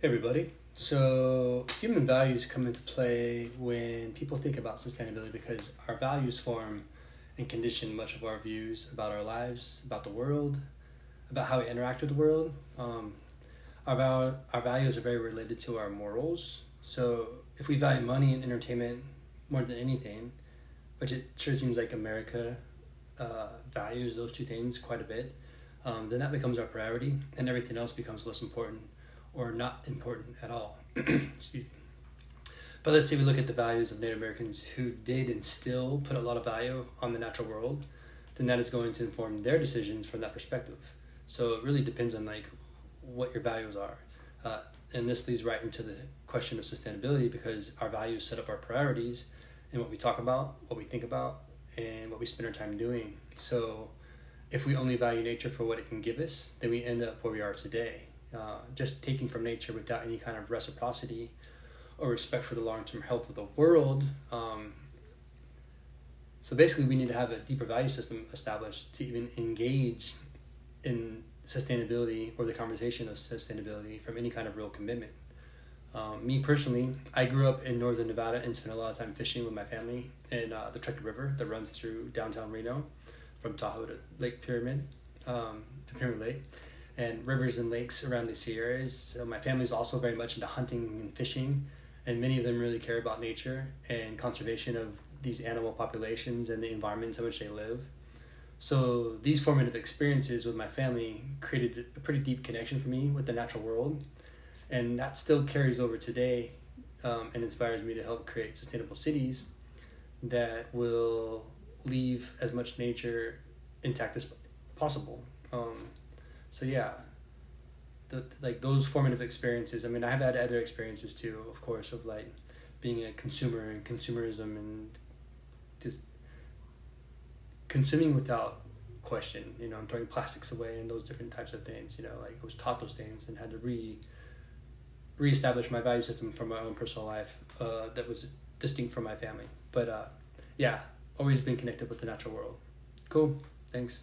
Hey everybody. So human values come into play when people think about sustainability because our values form and condition much of our views about our lives, about the world, about how we interact with the world. Our values are very related to our morals. So if we value money and entertainment more than anything, which it sure seems like America values those two things quite a bit, then that becomes our priority and everything else becomes less important or not important at all. Excuse me. But let's say we look at the values of Native Americans who did and still put a lot of value on the natural world, then that is going to inform their decisions from that perspective. So it really depends on what your values are. And this leads right into the question of sustainability because our values set up our priorities and what we talk about, what we think about, and what we spend our time doing. So if we only value nature for what it can give us, then we end up where we are today. Just taking from nature without any kind of reciprocity or respect for the long-term health of the world. So basically we need to have a deeper value system established to even engage in sustainability or the conversation of sustainability from any kind of real commitment. Me personally, I grew up in northern Nevada and spent a lot of time fishing with my family in the Truckee River that runs through downtown Reno from Tahoe to Lake Pyramid, to Pyramid Lake, and rivers and lakes around the Sierras. So my family's also very much into hunting and fishing, and many of them really care about nature and conservation of these animal populations and the environments in which they live. So these formative experiences with my family created a pretty deep connection for me with the natural world, and that still carries over today and inspires me to help create sustainable cities that will leave as much nature intact as possible. So yeah, those formative experiences. I mean, I have had other experiences too, of course, of being a consumer and consumerism and just consuming without question. I'm throwing plastics away and those different types of things. I was taught those things and had to reestablish my value system from my own personal life that was distinct from my family. But yeah, always been connected with the natural world. Cool. Thanks.